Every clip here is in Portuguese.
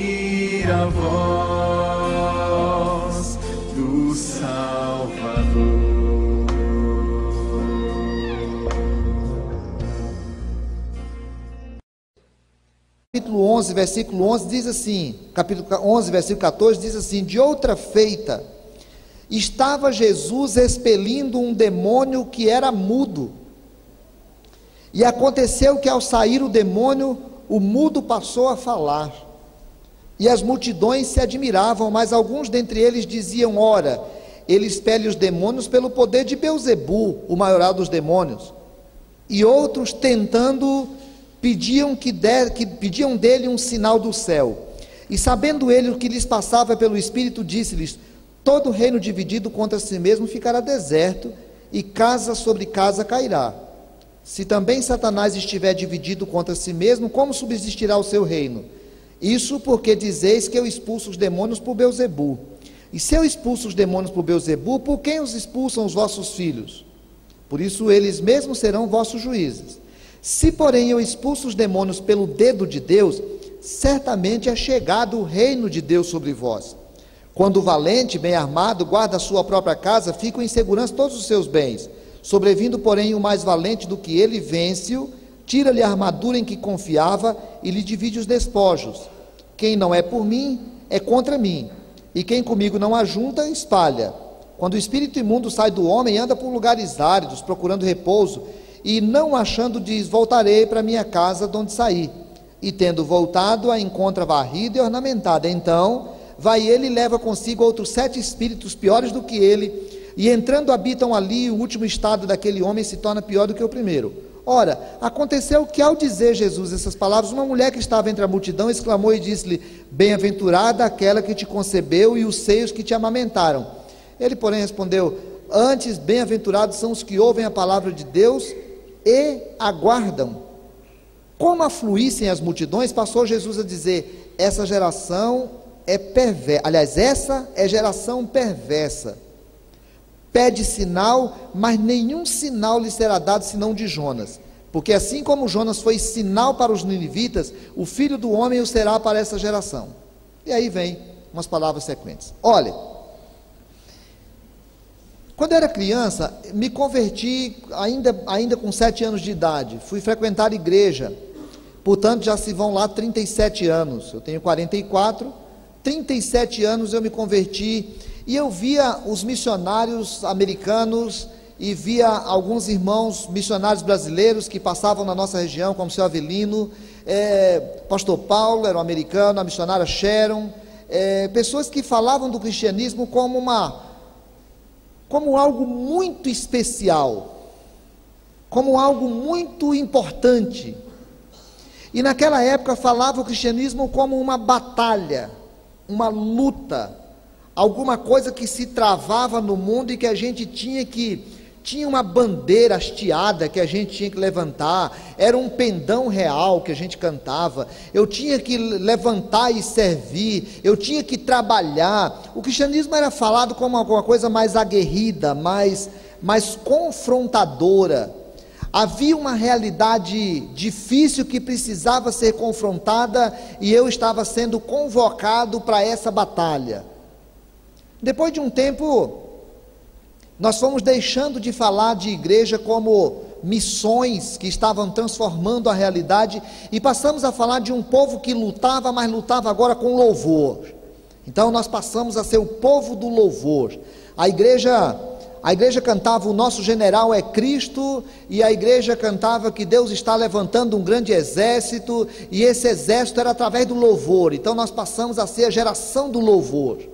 ouvir a voz do Salvador. Capítulo 11, versículo 11 diz assim, capítulo 11, versículo 14 diz assim: de outra feita, estava Jesus expelindo um demônio que era mudo. E aconteceu que ao sair o demônio, o mudo passou a falar. E as multidões se admiravam, mas alguns dentre eles diziam: ora, ele expele os demônios pelo poder de Beelzebu, o maioral dos demônios. E outros, tentando, pediam dele um sinal do céu. E sabendo ele o que lhes passava pelo Espírito, disse-lhes: todo reino dividido contra si mesmo ficará deserto, e casa sobre casa cairá. Se também Satanás estiver dividido contra si mesmo, como subsistirá o seu reino? Isso porque dizeis que eu expulso os demônios por Beelzebu. E se eu expulso os demônios por Beelzebu, por quem os expulsam os vossos filhos? Por isso eles mesmos serão vossos juízes. Se porém eu expulso os demônios pelo dedo de Deus, certamente é chegado o reino de Deus sobre vós. Quando o valente, bem armado, guarda a sua própria casa, ficam em segurança todos os seus bens. Sobrevindo, porém, o mais valente do que ele, vence-o, tira-lhe a armadura em que confiava e lhe divide os despojos. Quem não é por mim, é contra mim, e quem comigo não ajunta, espalha. Quando o espírito imundo sai do homem, anda por lugares áridos, procurando repouso, e não achando, diz: voltarei para minha casa de onde saí. E tendo voltado, a encontra varrida e ornamentada. Então vai ele e leva consigo outros 7 espíritos piores do que ele, e entrando habitam ali. O último estado daquele homem se torna pior do que o primeiro. Ora, aconteceu que ao dizer Jesus essas palavras, uma mulher que estava entre a multidão exclamou e disse-lhe: bem-aventurada aquela que te concebeu e os seios que te amamentaram. Ele, porém, respondeu: antes, bem-aventurados são os que ouvem a palavra de Deus e aguardam. Como afluíssem as multidões, passou Jesus a dizer: essa geração é perversa. Aliás, essa é geração perversa. Pede sinal, mas nenhum sinal lhe será dado senão de Jonas. Porque assim como Jonas foi sinal para os ninivitas, o Filho do Homem o será para essa geração. E aí vem umas palavras sequentes. Olha, quando eu era criança, me converti ainda com 7 anos de idade. Fui frequentar a igreja. Portanto, já se vão lá 37 anos. Eu tenho 44, 37 anos eu me converti. E eu via os missionários americanos e via alguns irmãos missionários brasileiros que passavam na nossa região, como o seu Avelino, pastor Paulo era um americano, a missionária Sharon, pessoas que falavam do cristianismo como algo muito especial, como algo muito importante. E naquela época falava o cristianismo como uma batalha, uma luta, alguma coisa que se travava no mundo e que a gente tinha uma bandeira hasteada que a gente tinha que levantar, era um pendão real que a gente cantava, eu tinha que levantar e servir, eu tinha que trabalhar. O cristianismo era falado como uma coisa mais aguerrida, mais confrontadora. Havia uma realidade difícil que precisava ser confrontada e eu estava sendo convocado para essa batalha. Depois de um tempo, nós fomos deixando de falar de igreja como missões que estavam transformando a realidade e passamos a falar de um povo que lutava, mas lutava agora com louvor. Então nós passamos a ser o povo do louvor. A igreja cantava: o nosso general é Cristo, e a igreja cantava que Deus está levantando um grande exército, e esse exército era através do louvor. Então nós passamos a ser a geração do louvor.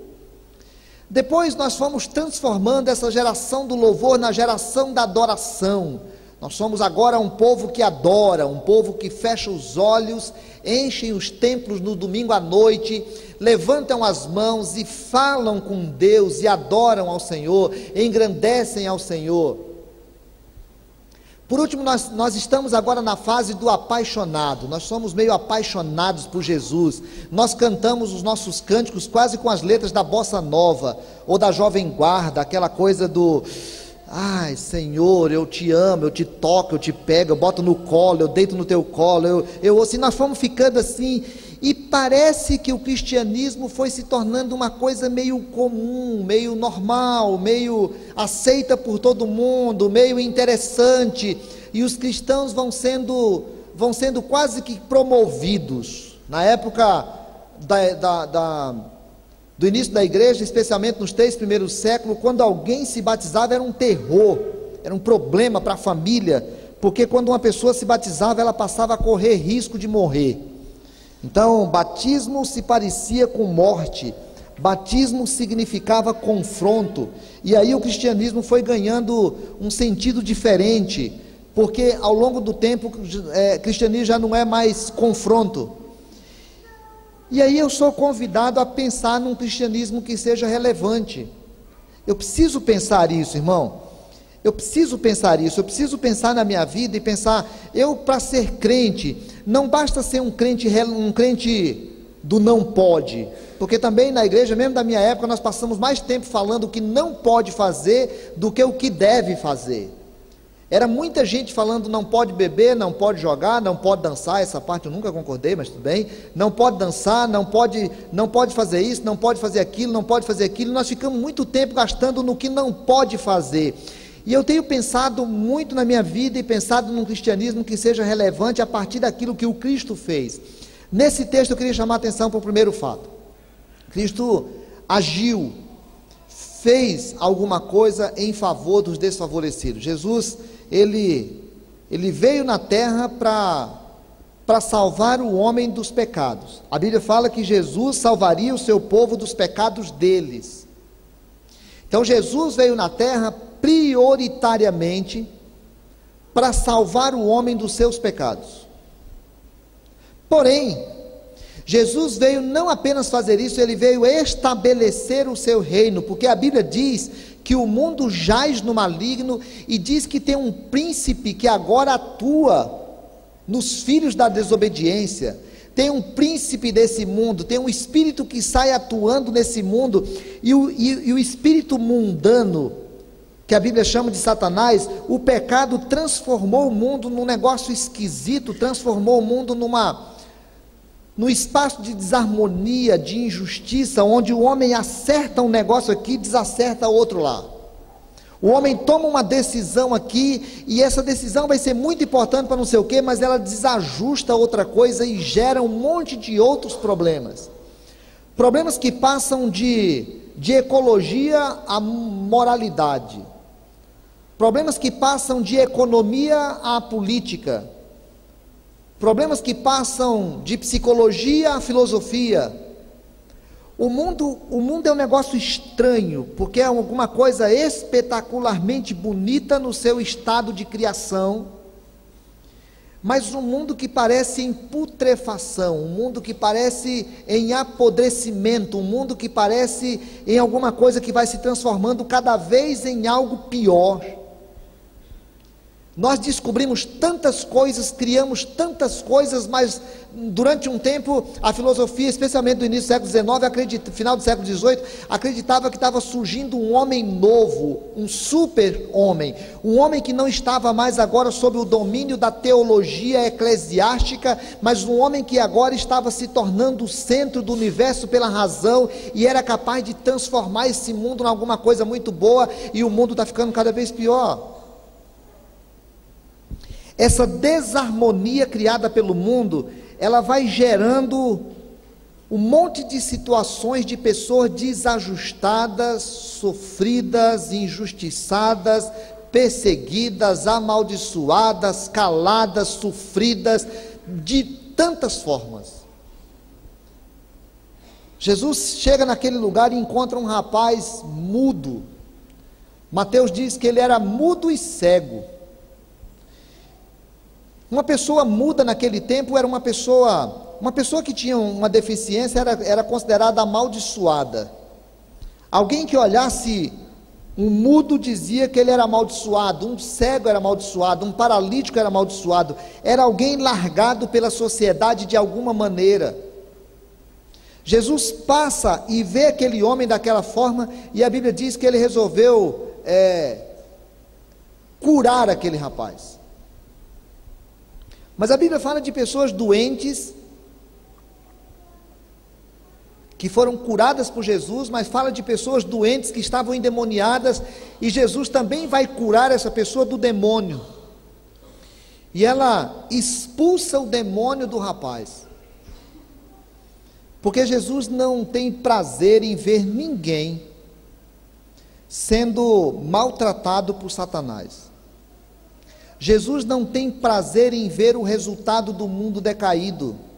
Depois nós fomos transformando essa geração do louvor na geração da adoração. Nós somos agora um povo que adora, um povo que fecha os olhos, enchem os templos no domingo à noite, levantam as mãos e falam com Deus e adoram ao Senhor, engrandecem ao Senhor. Por último, nós estamos agora na fase do apaixonado. Nós somos meio apaixonados por Jesus. Nós cantamos os nossos cânticos quase com as letras da Bossa Nova ou da Jovem Guarda, aquela coisa do: ai Senhor, eu te amo, eu te toco, eu te pego, eu boto no colo, eu deito no teu colo, assim, nós fomos ficando assim, E parece que o cristianismo foi se tornando uma coisa meio comum, meio normal, meio aceita por todo mundo, meio interessante, e os cristãos vão sendo quase que promovidos. Na época do início da igreja, especialmente nos 3 primeiros séculos, quando alguém se batizava era um terror, era um problema para a família, porque quando uma pessoa se batizava, ela passava a correr risco de morrer. Então, batismo se parecia com morte, batismo significava confronto, e aí o cristianismo foi ganhando um sentido diferente, porque ao longo do tempo, cristianismo já não é mais confronto. E aí eu sou convidado a pensar num cristianismo que seja relevante. Eu preciso pensar isso, irmão. Eu preciso pensar isso, eu preciso pensar na minha vida e pensar, para ser crente, não basta ser um crente do não pode, porque também na igreja, mesmo da minha época, nós passamos mais tempo falando o que não pode fazer do que o que deve fazer. Era muita gente falando não pode beber, não pode jogar, não pode dançar, essa parte eu nunca concordei, mas tudo bem, não pode dançar, não pode fazer isso, não pode fazer aquilo, não pode fazer aquilo, nós ficamos muito tempo gastando no que não pode fazer. E eu tenho pensado muito na minha vida e pensado num cristianismo que seja relevante a partir daquilo que o Cristo fez. Nesse texto eu queria chamar a atenção para o primeiro fato. Cristo agiu, fez alguma coisa em favor dos desfavorecidos. Jesus, ele veio na terra para salvar o homem dos pecados. A Bíblia fala que Jesus salvaria o seu povo dos pecados deles. Então Jesus veio na terra prioritariamente para salvar o homem dos seus pecados. Porém, Jesus veio não apenas fazer isso, ele veio estabelecer o seu reino, porque a Bíblia diz que o mundo jaz no maligno e diz que tem um príncipe que agora atua nos filhos da desobediência. Tem um príncipe desse mundo, tem um espírito que sai atuando nesse mundo, e o espírito mundano, que a Bíblia chama de Satanás, o pecado transformou o mundo num negócio esquisito, transformou o mundo num espaço de desarmonia, de injustiça, onde o homem acerta um negócio aqui e desacerta outro lá. O homem toma uma decisão aqui, e essa decisão vai ser muito importante para não sei o quê, mas ela desajusta outra coisa e gera um monte de outros problemas. Problemas que passam de ecologia à moralidade. Problemas que passam de economia à política. Problemas que passam de psicologia à filosofia. O mundo é um negócio estranho, porque é alguma coisa espetacularmente bonita no seu estado de criação, mas um mundo que parece em putrefação, um mundo que parece em apodrecimento, um mundo que parece em alguma coisa que vai se transformando cada vez em algo pior. Nós descobrimos tantas coisas, criamos tantas coisas, mas durante um tempo a filosofia, especialmente no início do século XIX, final do século XVIII, acreditava que estava surgindo um homem novo, um super-homem, um homem que não estava mais agora sob o domínio da teologia eclesiástica, mas um homem que agora estava se tornando o centro do universo pela razão, e era capaz de transformar esse mundo em alguma coisa muito boa, e o mundo está ficando cada vez pior. Essa desarmonia criada pelo mundo, ela vai gerando um monte de situações de pessoas desajustadas, sofridas, injustiçadas, perseguidas, amaldiçoadas, caladas, sofridas, de tantas formas. Jesus chega naquele lugar e encontra um rapaz mudo. Mateus diz que ele era mudo e cego. Uma pessoa muda naquele tempo era uma pessoa que tinha uma deficiência, era considerada amaldiçoada. Alguém que olhasse um mudo dizia que ele era amaldiçoado, um cego era amaldiçoado, um paralítico era amaldiçoado, era alguém largado pela sociedade de alguma maneira. Jesus passa e vê aquele homem daquela forma, e a Bíblia diz que ele resolveu curar aquele rapaz. Mas a Bíblia fala de pessoas doentes, que foram curadas por Jesus, mas fala de pessoas doentes que estavam endemoniadas, e Jesus também vai curar essa pessoa do demônio. E ela expulsa o demônio do rapaz. Porque Jesus não tem prazer em ver ninguém sendo maltratado por Satanás. Jesus não tem prazer em ver o resultado do mundo decaído.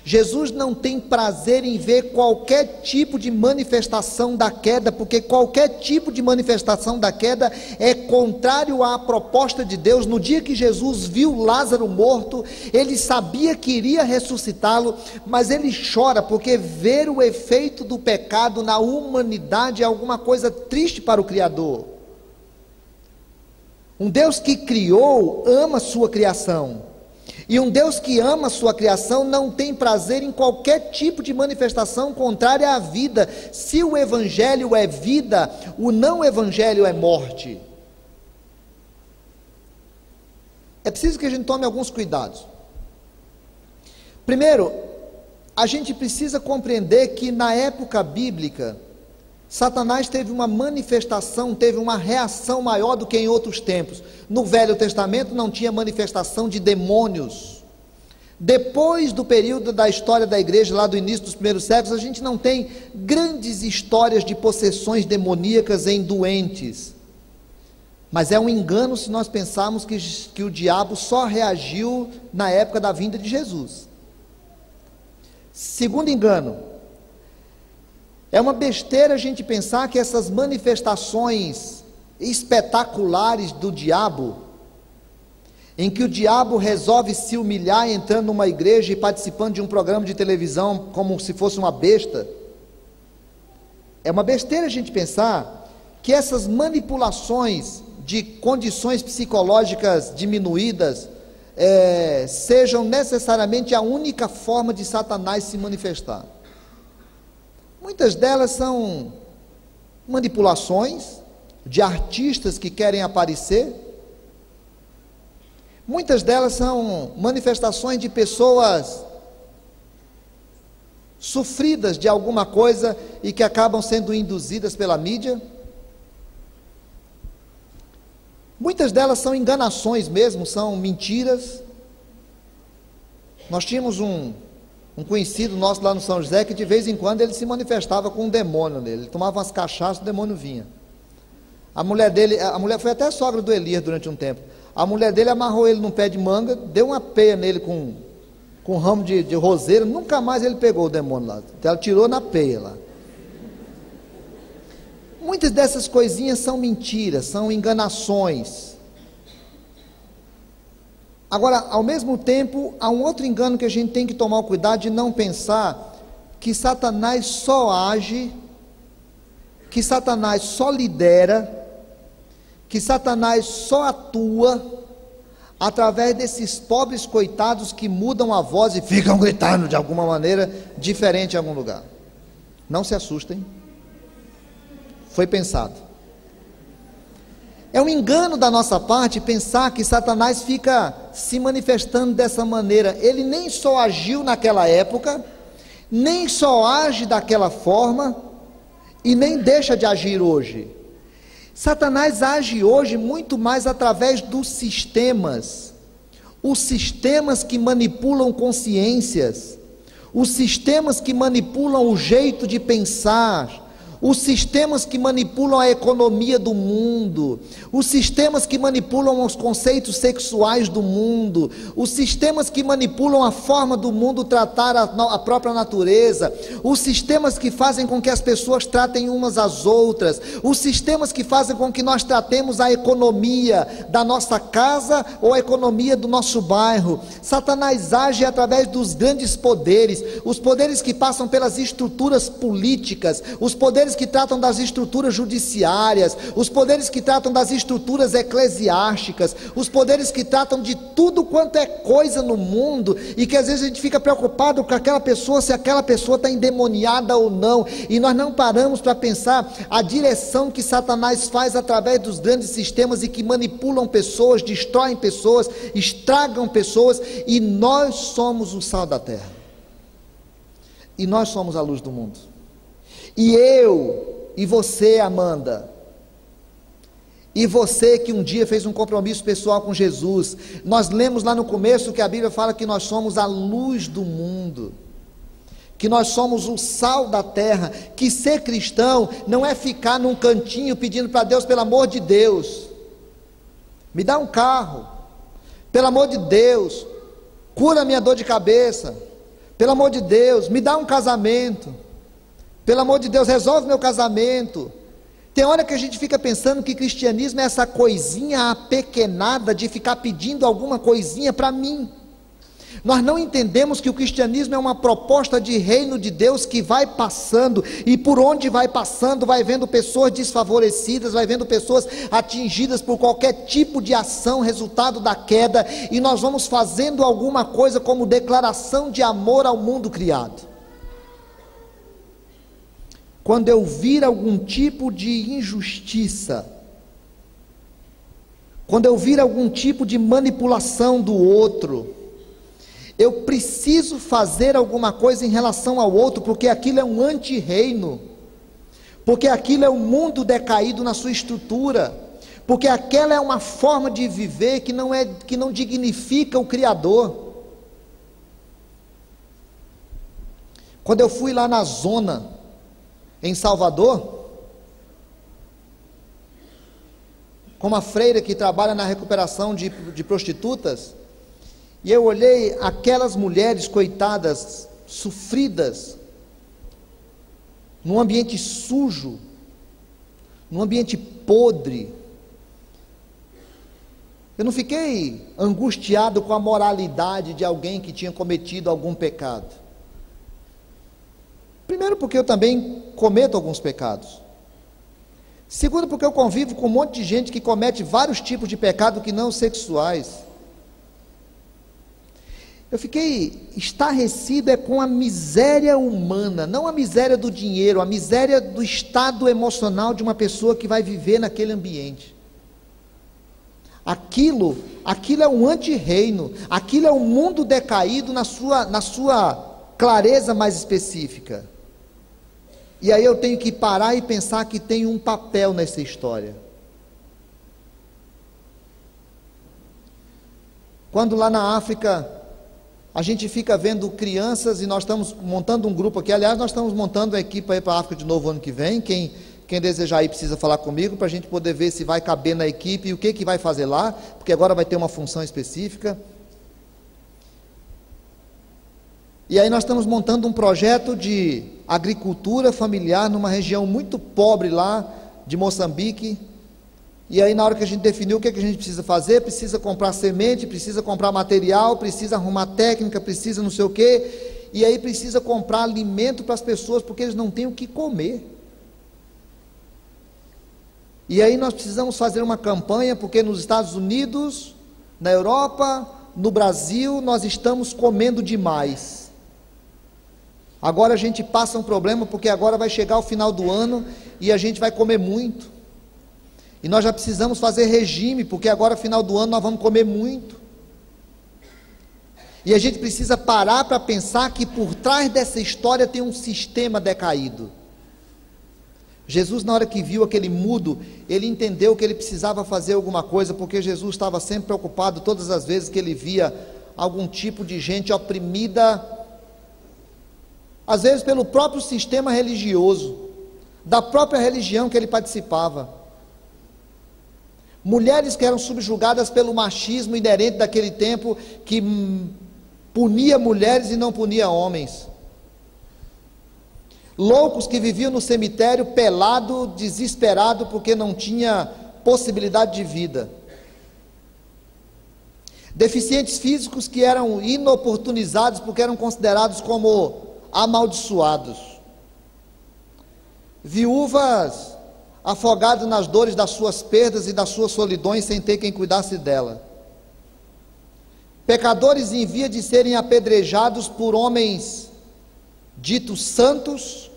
Jesus não tem prazer em ver qualquer tipo de manifestação da queda, porque qualquer tipo de manifestação da queda é contrário à proposta de Deus. No dia que Jesus viu Lázaro morto, ele sabia que iria ressuscitá-lo, mas ele chora, porque ver o efeito do pecado na humanidade é alguma coisa triste para o Criador. Um Deus que criou, ama sua criação. E um Deus que ama a sua criação não tem prazer em qualquer tipo de manifestação contrária à vida. Se o Evangelho é vida, o não Evangelho é morte. É preciso que a gente tome alguns cuidados. Primeiro, a gente precisa compreender que na época bíblica, Satanás teve uma manifestação, teve uma reação maior do que em outros tempos. No Velho Testamento não tinha manifestação de demônios. Depois do período da história da igreja, lá do início dos primeiros séculos, a gente não tem grandes histórias de possessões demoníacas em doentes. Mas é um engano se nós pensarmos que o diabo só reagiu na época da vinda de Jesus. Segundo engano, é uma besteira a gente pensar que essas manifestações espetaculares do diabo, em que o diabo resolve se humilhar entrando numa igreja e participando de um programa de televisão como se fosse uma besta, é uma besteira a gente pensar que essas manipulações de condições psicológicas diminuídas sejam necessariamente a única forma de Satanás se manifestar. Muitas delas são manipulações de artistas que querem aparecer. Muitas delas são manifestações de pessoas sofridas de alguma coisa e que acabam sendo induzidas pela mídia. Muitas delas são enganações mesmo, são mentiras. Nós tínhamos um conhecido nosso lá no São José, que de vez em quando ele se manifestava com um demônio nele. Ele tomava umas cachaças, o demônio vinha. A mulher foi até sogra do Elias durante um tempo. A mulher dele amarrou ele num pé de manga, deu uma peia nele com um ramo de roseira, nunca mais ele pegou o demônio lá. Ela tirou na peia lá. Muitas dessas coisinhas são mentiras, são enganações. Agora, ao mesmo tempo, há um outro engano que a gente tem que tomar o cuidado de não pensar que Satanás só age, que Satanás só lidera, que Satanás só atua através desses pobres coitados que mudam a voz e ficam gritando de alguma maneira diferente em algum lugar. Não se assustem. Foi pensado. É um engano da nossa parte pensar que Satanás fica se manifestando dessa maneira. Ele nem só agiu naquela época, nem só age daquela forma, e nem deixa de agir hoje. Satanás age hoje muito mais através dos sistemas, os sistemas que manipulam consciências, os sistemas que manipulam o jeito de pensar, os sistemas que manipulam a economia do mundo, os sistemas que manipulam os conceitos sexuais do mundo, os sistemas que manipulam a forma do mundo tratar a própria natureza, os sistemas que fazem com que as pessoas tratem umas às outras, os sistemas que fazem com que nós tratemos a economia da nossa casa ou a economia do nosso bairro. Satanás age através dos grandes poderes, os poderes que passam pelas estruturas políticas, os poderes que tratam das estruturas judiciárias, os poderes que tratam das estruturas eclesiásticas, os poderes que tratam de tudo quanto é coisa no mundo, e que às vezes a gente fica preocupado com aquela pessoa, se aquela pessoa está endemoniada ou não, e nós não paramos para pensar a direção que Satanás faz através dos grandes sistemas e que manipulam pessoas, destroem pessoas, estragam pessoas, e nós somos o sal da terra. E nós somos a luz do mundo. E eu, e você, Amanda, e você que um dia fez um compromisso pessoal com Jesus, nós lemos lá no começo que a Bíblia fala que nós somos a luz do mundo, que nós somos o sal da terra, que ser cristão não é ficar num cantinho pedindo para Deus, pelo amor de Deus, me dá um carro, pelo amor de Deus, cura a minha dor de cabeça, pelo amor de Deus, me dá um casamento, pelo amor de Deus, resolve meu casamento. Tem hora que a gente fica pensando que cristianismo é essa coisinha apequenada de ficar pedindo alguma coisinha para mim. Nós não entendemos que o cristianismo é uma proposta de reino de Deus que vai passando, e por onde vai passando, vai vendo pessoas desfavorecidas, vai vendo pessoas atingidas por qualquer tipo de ação, resultado da queda, e nós vamos fazendo alguma coisa como declaração de amor ao mundo criado. Quando eu vir algum tipo de injustiça, quando eu vir algum tipo de manipulação do outro, eu preciso fazer alguma coisa em relação ao outro, porque aquilo é um anti-reino, porque aquilo é um mundo decaído na sua estrutura, porque aquela é uma forma de viver que não dignifica o Criador. Quando eu fui lá na zona, em Salvador, com uma freira que trabalha na recuperação de prostitutas, e eu olhei aquelas mulheres coitadas, sofridas, num ambiente sujo, num ambiente podre. Eu não fiquei angustiado com a moralidade de alguém que tinha cometido algum pecado. Primeiro, porque eu também cometo alguns pecados. Segundo, porque eu convivo com um monte de gente que comete vários tipos de pecado que não sexuais. Eu fiquei estarrecido com a miséria humana, não a miséria do dinheiro, a miséria do estado emocional de uma pessoa que vai viver naquele ambiente. Aquilo é um anti-reino, aquilo é um mundo decaído na sua clareza mais específica. E aí eu tenho que parar e pensar que tem um papel nessa história. Quando lá na África a gente fica vendo crianças, e nós estamos montando um grupo aqui, aliás, nós estamos montando uma equipe aí para a África de novo ano que vem, quem desejar ir precisa falar comigo, para a gente poder ver se vai caber na equipe, e o que vai fazer lá, porque agora vai ter uma função específica. E aí nós estamos montando um projeto de agricultura familiar, numa região muito pobre lá, de Moçambique. E aí na hora que a gente definiu o que a gente precisa fazer, precisa comprar semente, precisa comprar material, precisa arrumar técnica, precisa não sei o quê, e aí precisa comprar alimento para as pessoas, porque eles não têm o que comer. E aí nós precisamos fazer uma campanha, porque nos Estados Unidos, na Europa, no Brasil, nós estamos comendo demais. Agora a gente passa um problema, porque agora vai chegar o final do ano, e a gente vai comer muito. E nós já precisamos fazer regime, porque agora final do ano nós vamos comer muito. E a gente precisa parar para pensar que por trás dessa história tem um sistema decaído. Jesus, na hora que viu aquele mudo, ele entendeu que ele precisava fazer alguma coisa, porque Jesus estava sempre preocupado todas as vezes que ele via algum tipo de gente oprimida, às vezes pelo próprio sistema religioso, da própria religião que ele participava. Mulheres que eram subjugadas pelo machismo inerente daquele tempo, que punia mulheres e não punia homens. Loucos que viviam no cemitério pelado, desesperado, porque não tinha possibilidade de vida. Deficientes físicos que eram inoportunizados, porque eram considerados como amaldiçoados. Viúvas afogadas nas dores das suas perdas e das suas solidões, sem ter quem cuidasse dela. Pecadores em via de serem apedrejados por homens ditos santos,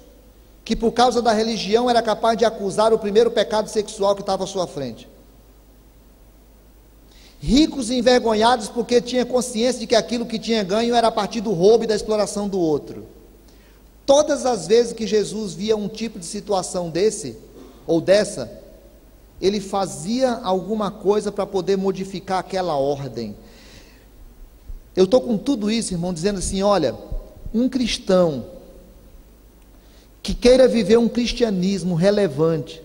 que por causa da religião era capaz de acusar o primeiro pecado sexual que estava à sua frente. Ricos e envergonhados porque tinha consciência de que aquilo que tinha ganho era a partir do roubo e da exploração do outro. Todas as vezes que Jesus via um tipo de situação desse, ou dessa, ele fazia alguma coisa para poder modificar aquela ordem. Eu estou com tudo isso, irmão, dizendo assim, olha, um cristão que queira viver um cristianismo relevante,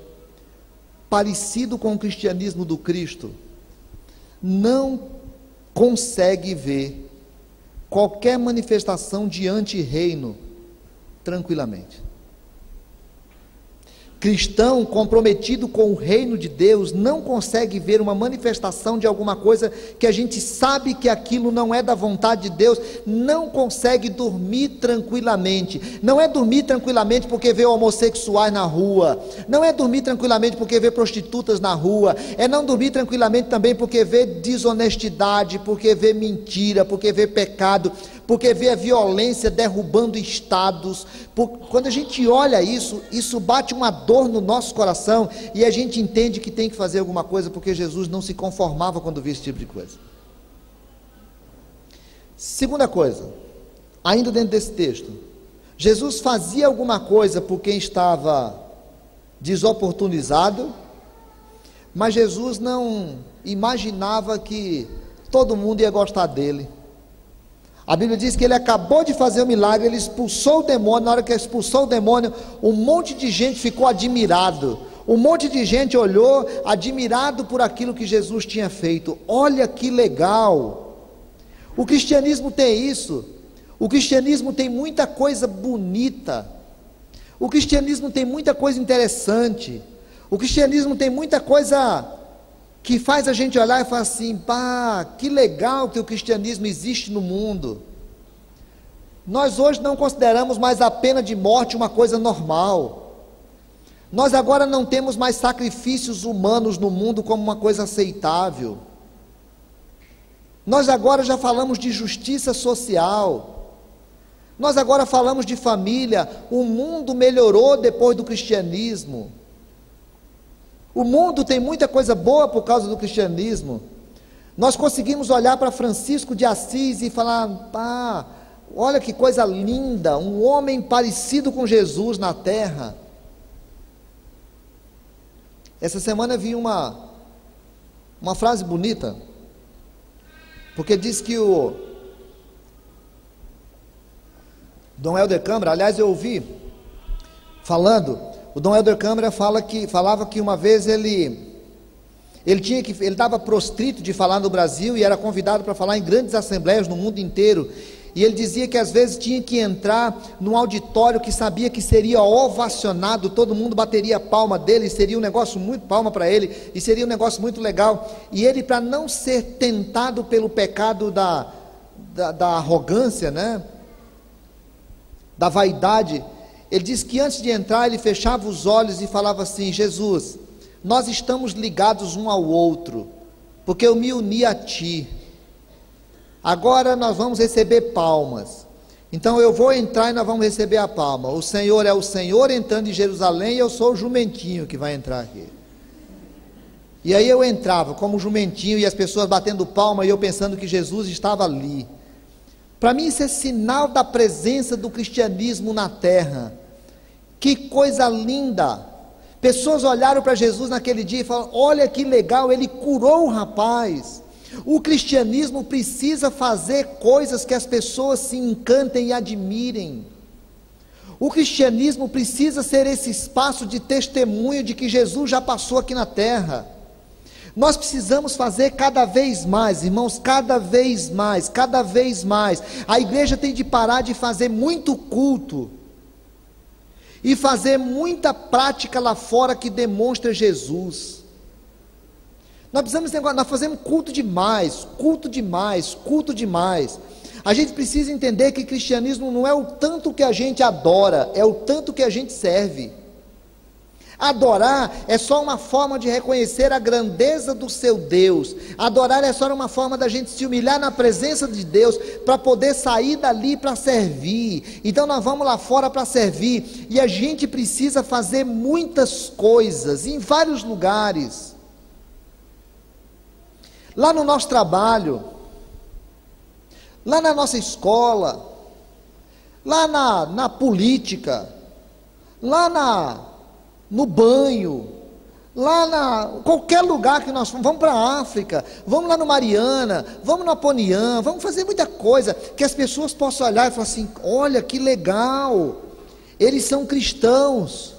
parecido com o cristianismo do Cristo, não consegue ver qualquer manifestação de anti-reino tranquilamente. Cristão comprometido com o reino de Deus não consegue ver uma manifestação de alguma coisa que a gente sabe que aquilo não é da vontade de Deus, não consegue dormir tranquilamente. Não é dormir tranquilamente porque vê homossexuais na rua, não é dormir tranquilamente porque vê prostitutas na rua, é não dormir tranquilamente também porque vê desonestidade, porque vê mentira, porque vê pecado, porque vê a violência derrubando estados. Quando a gente olha isso, isso bate uma dor no nosso coração, e a gente entende que tem que fazer alguma coisa, porque Jesus não se conformava quando via esse tipo de coisa. Segunda coisa, ainda dentro desse texto, Jesus fazia alguma coisa por quem estava desoportunizado, mas Jesus não imaginava que todo mundo ia gostar dele. A Bíblia diz que ele acabou de fazer o milagre, ele expulsou o demônio. Na hora que ele expulsou o demônio, um monte de gente ficou admirado. Um monte de gente olhou, admirado por aquilo que Jesus tinha feito. Olha que legal! O cristianismo tem isso. O cristianismo tem muita coisa bonita. O cristianismo tem muita coisa interessante. O cristianismo tem muita coisa que faz a gente olhar e falar assim, pá, que legal que o cristianismo existe no mundo. Nós hoje não consideramos mais a pena de morte uma coisa normal. Nós agora não temos mais sacrifícios humanos no mundo como uma coisa aceitável. Nós agora já falamos de justiça social. Nós agora falamos de família. O mundo melhorou depois do cristianismo. O mundo tem muita coisa boa por causa do cristianismo. Nós conseguimos olhar para Francisco de Assis e falar, pá, olha que coisa linda, um homem parecido com Jesus na terra. Essa semana eu vi uma frase bonita, porque diz que o Dom Helder Câmara, aliás eu ouvi falando, o Dom Helder Câmara falava que uma vez ele estava prostrito de falar no Brasil e era convidado para falar em grandes assembleias no mundo inteiro, e ele dizia que às vezes tinha que entrar num auditório que sabia que seria ovacionado, todo mundo bateria palma dele, seria um negócio muito palma para ele, e seria um negócio muito legal, e ele, para não ser tentado pelo pecado da arrogância, né, da vaidade, ele diz que antes de entrar ele fechava os olhos e falava assim, Jesus, nós estamos ligados um ao outro, porque eu me uni a ti, agora nós vamos receber palmas, então eu vou entrar e nós vamos receber a palma, o Senhor é o Senhor entrando em Jerusalém e eu sou o jumentinho que vai entrar aqui. E aí eu entrava como jumentinho e as pessoas batendo palma e eu pensando que Jesus estava ali. Para mim isso é sinal da presença do cristianismo na terra. Que coisa linda! Pessoas olharam para Jesus naquele dia e falaram, olha que legal, ele curou o rapaz. O cristianismo precisa fazer coisas que as pessoas se encantem e admirem. O cristianismo precisa ser esse espaço de testemunho de que Jesus já passou aqui na terra. Nós precisamos fazer cada vez mais, irmãos, cada vez mais, cada vez mais. A igreja tem de parar de fazer muito culto e fazer muita prática lá fora que demonstra Jesus. Nós fazemos culto demais, culto demais, culto demais. A gente precisa entender que cristianismo não é o tanto que a gente adora, é o tanto que a gente serve. Adorar é só uma forma de reconhecer a grandeza do seu Deus. Adorar é só uma forma da gente se humilhar na presença de Deus, para poder sair dali para servir. Então nós vamos lá fora para servir, e a gente precisa fazer muitas coisas, em vários lugares. Lá no nosso trabalho, lá na nossa escola, lá na política, lá no banho, qualquer lugar que nós vamos para a África, vamos lá no Mariana, vamos no Aponian, vamos fazer muita coisa, que as pessoas possam olhar e falar assim: olha que legal, eles são cristãos,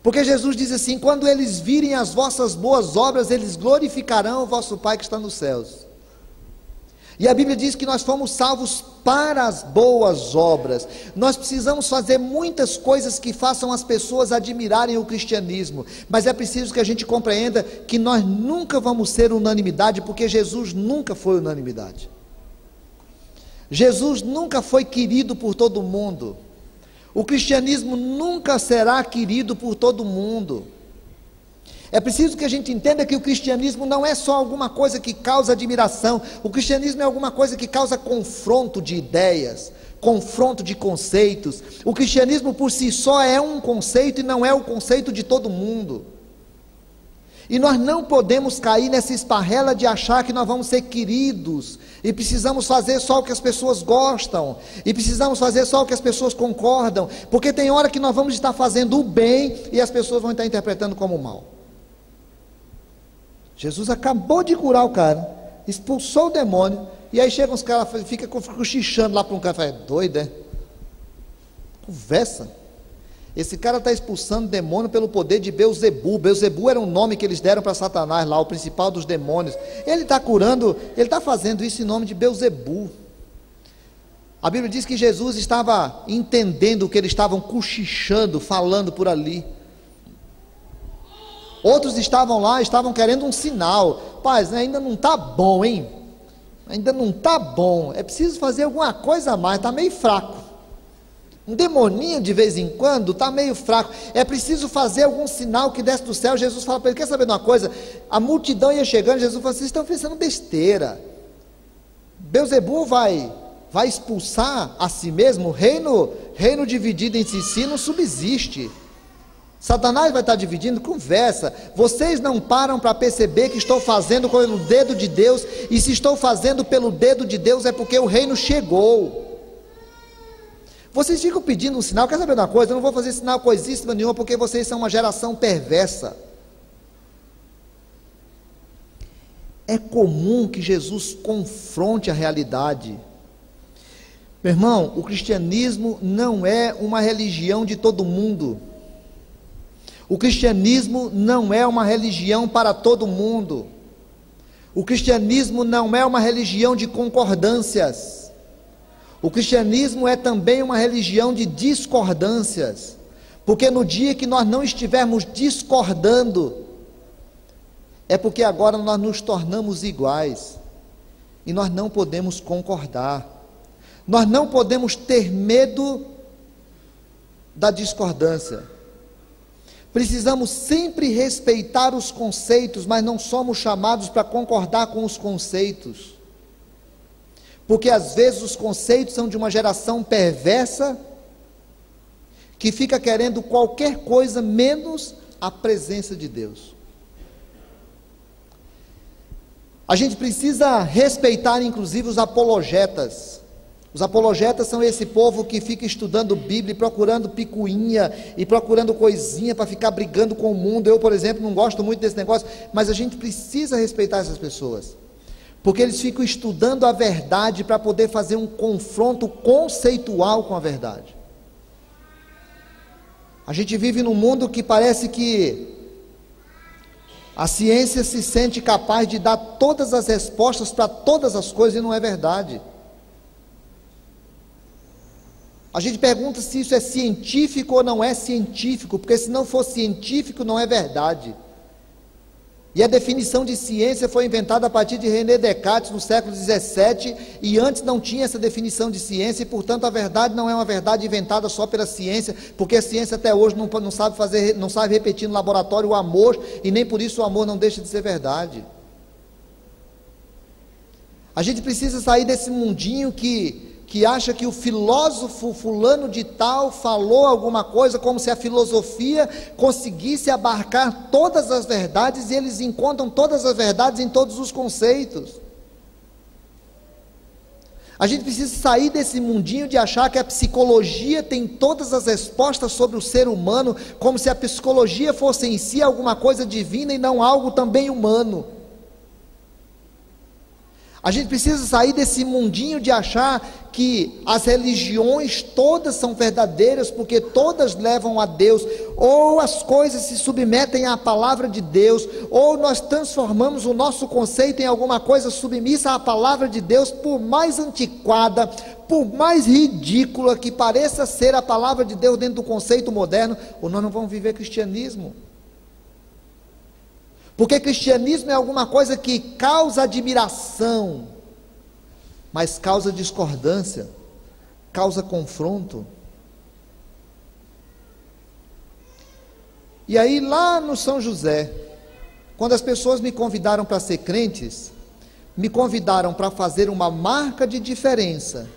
porque Jesus diz assim: quando eles virem as vossas boas obras, eles glorificarão o vosso Pai que está nos céus. E a Bíblia diz que nós fomos salvos para as boas obras. Nós precisamos fazer muitas coisas que façam as pessoas admirarem o cristianismo, mas é preciso que a gente compreenda que nós nunca vamos ser unanimidade, porque Jesus nunca foi unanimidade. Jesus nunca foi querido por todo mundo. O cristianismo nunca será querido por todo mundo. É preciso que a gente entenda que o cristianismo não é só alguma coisa que causa admiração. O cristianismo é alguma coisa que causa confronto de ideias, confronto de conceitos. O cristianismo por si só é um conceito e não é o conceito de todo mundo. E nós não podemos cair nessa esparrela de achar que nós vamos ser queridos e precisamos fazer só o que as pessoas gostam, e precisamos fazer só o que as pessoas concordam, porque tem hora que nós vamos estar fazendo o bem e as pessoas vão estar interpretando como o mal. Jesus acabou de curar o cara, expulsou o demônio, e aí chegam os caras, fica cochichando lá para um cara, fala: é doido, é? Conversa. Esse cara está expulsando demônio pelo poder de Beelzebu. Beelzebu era um nome que eles deram para Satanás lá, o principal dos demônios. Ele está curando, ele está fazendo isso em nome de Beelzebu. A Bíblia diz que Jesus estava entendendo o que eles estavam cochichando, falando por ali. Outros estavam lá, estavam querendo um sinal. Paz, ainda não está bom, hein? Ainda não está bom. É preciso fazer alguma coisa a mais, está meio fraco. Um demoninho de vez em quando está meio fraco. É preciso fazer algum sinal que desce do céu. Jesus fala para ele: quer saber de uma coisa? A multidão ia chegando, Jesus falou: vocês estão pensando besteira. Beelzebu vai expulsar a si mesmo. Reino dividido entre si não subsiste. Satanás vai estar dividindo, conversa. Vocês não param para perceber que estou fazendo pelo dedo de Deus, e se estou fazendo pelo dedo de Deus é porque o reino chegou. Vocês ficam pedindo um sinal. Quer saber de uma coisa? Eu não vou fazer sinal coisíssima nenhuma, porque vocês são uma geração perversa. É comum que Jesus confronte a realidade. Meu irmão, o cristianismo não é uma religião de todo mundo. O cristianismo não é uma religião para todo mundo. O cristianismo não é uma religião de concordâncias. O cristianismo é também uma religião de discordâncias. Porque no dia que nós não estivermos discordando, é porque agora nós nos tornamos iguais. E nós não podemos concordar. Nós não podemos ter medo da discordância. Precisamos sempre respeitar os conceitos, mas não somos chamados para concordar com os conceitos, porque às vezes os conceitos são de uma geração perversa, que fica querendo qualquer coisa menos a presença de Deus. A gente precisa respeitar inclusive os apologetas. Os apologetas são esse povo que fica estudando Bíblia, procurando picuinha e procurando coisinha para ficar brigando com o mundo. Eu, por exemplo, não gosto muito desse negócio, mas a gente precisa respeitar essas pessoas, porque eles ficam estudando a verdade para poder fazer um confronto conceitual com a verdade. A gente vive num mundo que parece que a ciência se sente capaz de dar todas as respostas para todas as coisas, e não é verdade. A gente pergunta se isso é científico ou não é científico, porque se não for científico, não é verdade. E a definição de ciência foi inventada a partir de René Descartes no século XVII, e antes não tinha essa definição de ciência, e portanto a verdade não é uma verdade inventada só pela ciência, porque a ciência até hoje não sabe repetir no laboratório o amor, e nem por isso o amor não deixa de ser verdade. A gente precisa sair desse mundinho que acha que o filósofo fulano de tal falou alguma coisa, como se a filosofia conseguisse abarcar todas as verdades, e eles encontram todas as verdades em todos os conceitos. A gente precisa sair desse mundinho de achar que a psicologia tem todas as respostas sobre o ser humano, como se a psicologia fosse em si alguma coisa divina e não algo também humano. A gente precisa sair desse mundinho de achar que as religiões todas são verdadeiras, porque todas levam a Deus, ou as coisas se submetem à palavra de Deus, ou nós transformamos o nosso conceito em alguma coisa submissa à palavra de Deus, por mais antiquada, por mais ridícula que pareça ser a palavra de Deus dentro do conceito moderno, ou nós não vamos viver cristianismo. Porque cristianismo é alguma coisa que causa admiração, mas causa discordância, causa confronto. E aí lá no São José, quando as pessoas me convidaram para ser crentes, me convidaram para fazer uma marca de diferença,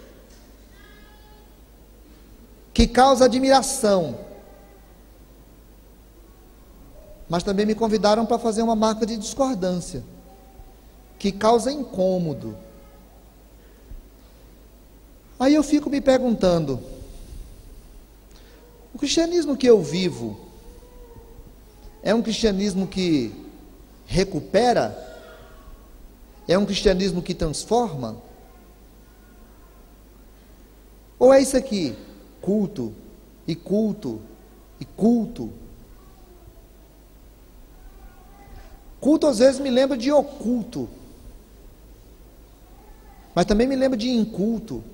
que causa admiração, mas também me convidaram para fazer uma marca de discordância, que causa incômodo. Aí eu fico me perguntando, o cristianismo que eu vivo, é um cristianismo que recupera? É um cristianismo que transforma? Ou é isso aqui, culto, e culto, e culto? Culto às vezes me lembra de oculto, mas também me lembra de inculto.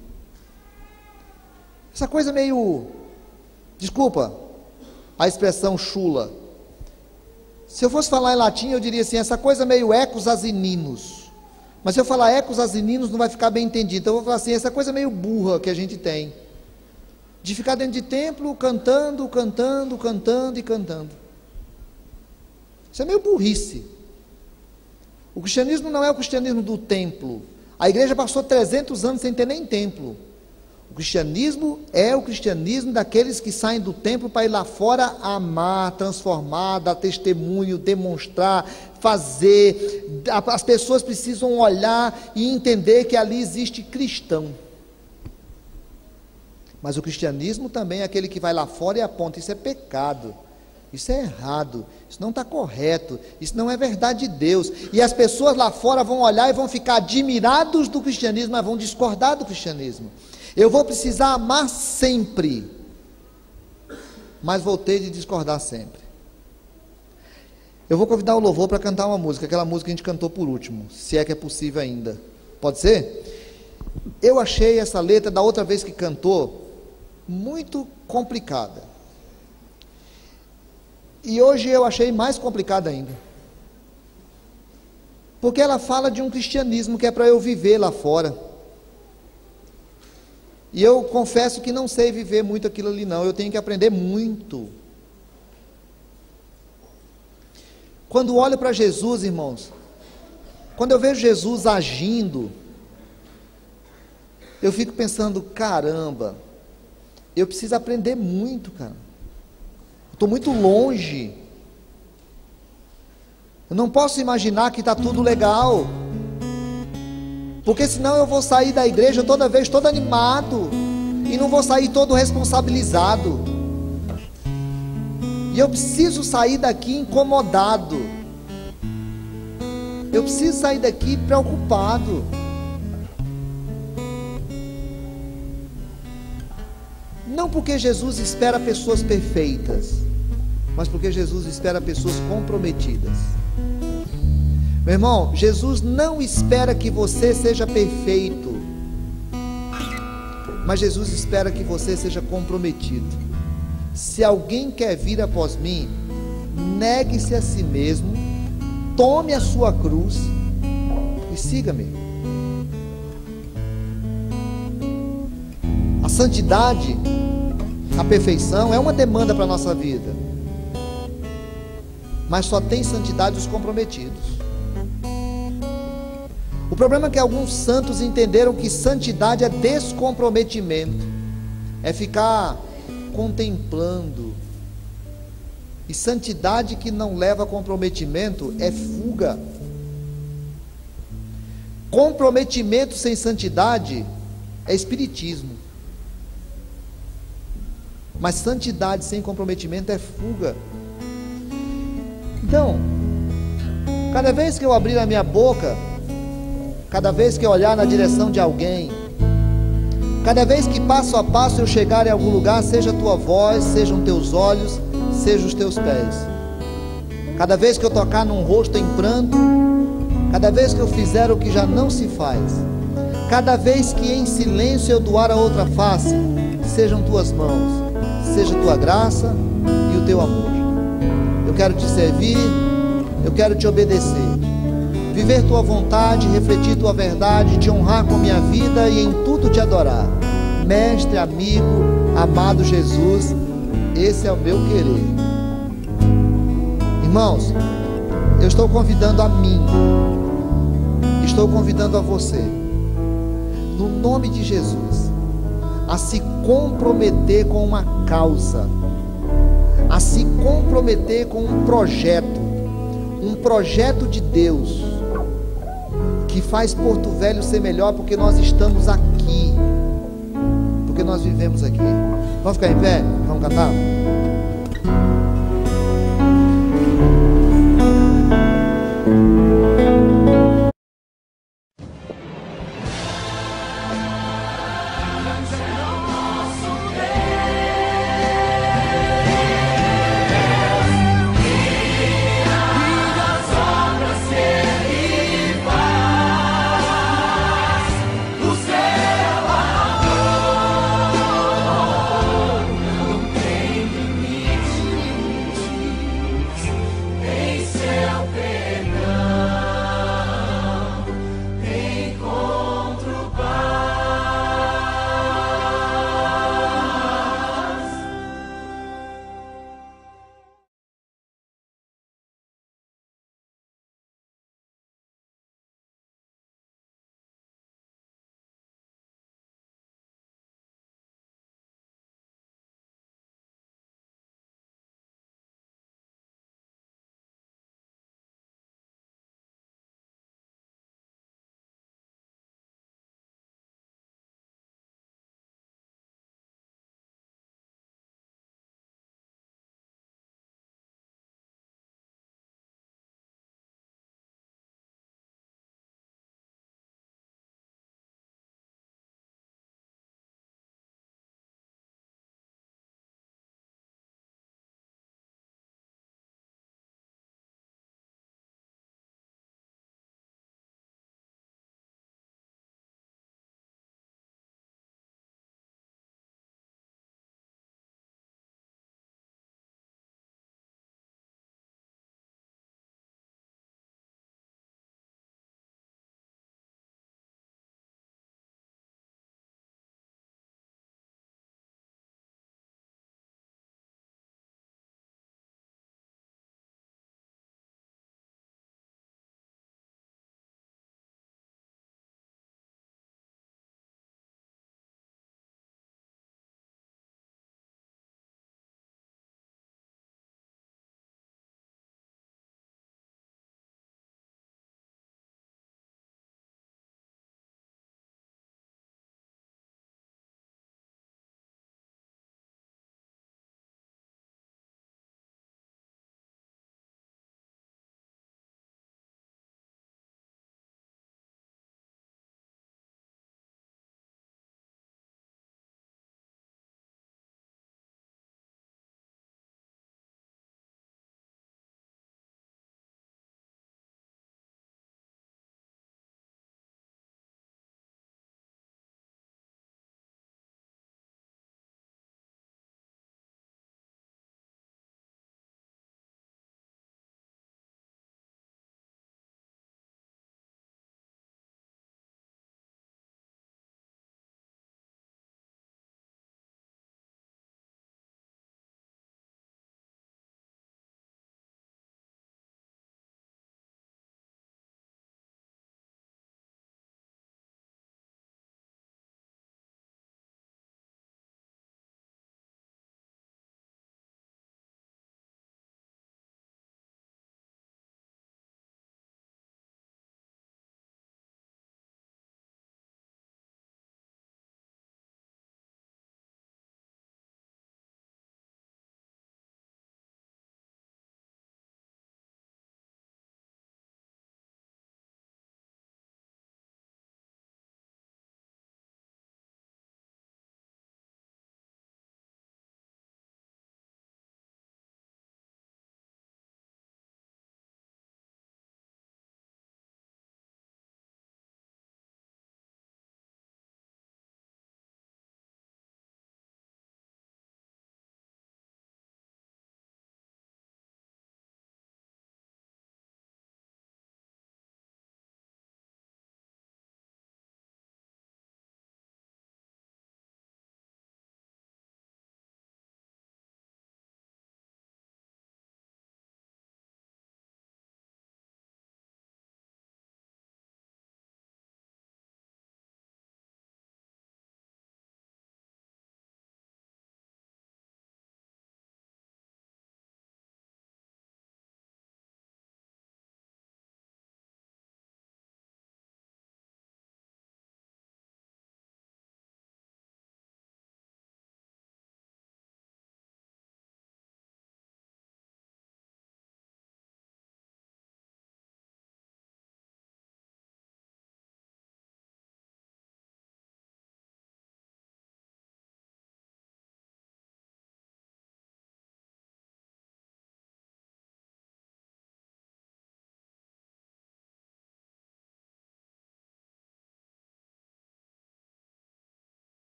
Essa coisa meio, desculpa a expressão chula, se eu fosse falar em latim eu diria assim, essa coisa meio ecos asininos, mas se eu falar ecos asininos não vai ficar bem entendido, então eu vou falar assim, essa coisa meio burra que a gente tem, de ficar dentro de templo cantando, cantando, cantando e cantando. Isso é meio burrice. O cristianismo não é o cristianismo do templo. A igreja passou 300 anos sem ter nem templo. O cristianismo é o cristianismo daqueles que saem do templo para ir lá fora amar, transformar, dar testemunho, demonstrar, fazer. As pessoas precisam olhar e entender que ali existe cristão. Mas o cristianismo também é aquele que vai lá fora e aponta, isso é pecado. Isso é errado, isso não está correto, isso não é verdade de Deus. E as pessoas lá fora vão olhar e vão ficar admirados do cristianismo, mas vão discordar do cristianismo. Eu vou precisar amar sempre, mas vou ter de discordar sempre. Eu vou convidar o louvor para cantar uma música, aquela música que a gente cantou por último, se é que é possível ainda. Pode ser? Eu achei essa letra da outra vez que cantou muito complicada. E hoje eu achei mais complicada ainda. Porque ela fala de um cristianismo que é para eu viver lá fora. E eu confesso que não sei viver muito aquilo ali não, eu tenho que aprender muito. Quando olho para Jesus, irmãos, quando eu vejo Jesus agindo, eu fico pensando, caramba, eu preciso aprender muito, cara. Estou muito longe. Eu não posso imaginar que está tudo legal, porque senão eu vou sair da igreja toda vez todo animado, e não vou sair todo responsabilizado. E eu preciso sair daqui incomodado. Eu preciso sair daqui preocupado. Não porque Jesus espera pessoas perfeitas, mas porque Jesus espera pessoas comprometidas. Meu irmão, Jesus não espera que você seja perfeito, mas Jesus espera que você seja comprometido. Se alguém quer vir após mim, negue-se a si mesmo, tome a sua cruz e siga-me. A santidade, a perfeição é uma demanda para a nossa vida, mas só tem santidade os comprometidos. O problema é que alguns santos entenderam que santidade é descomprometimento, é ficar contemplando, e santidade que não leva a comprometimento é fuga. Comprometimento sem santidade é espiritismo. Mas santidade sem comprometimento é fuga. Então, cada vez que eu abrir a minha boca, cada vez que eu olhar na direção de alguém, cada vez que passo a passo eu chegar em algum lugar, seja a tua voz, sejam teus olhos, sejam os teus pés, cada vez que eu tocar num rosto em pranto, cada vez que eu fizer o que já não se faz, cada vez que em silêncio eu doar a outra face, sejam tuas mãos, seja tua graça e o teu amor. Eu quero te servir, eu quero te obedecer, viver tua vontade, refletir tua verdade, te honrar com minha vida e em tudo te adorar. Mestre, amigo, amado Jesus, esse é o meu querer. Irmãos, eu estou convidando a mim, estou convidando a você, no nome de Jesus, a se comprometer com uma causa, a se comprometer com um projeto de Deus, que faz Porto Velho ser melhor, porque nós estamos aqui, porque nós vivemos aqui. Vamos ficar em pé? Vamos cantar?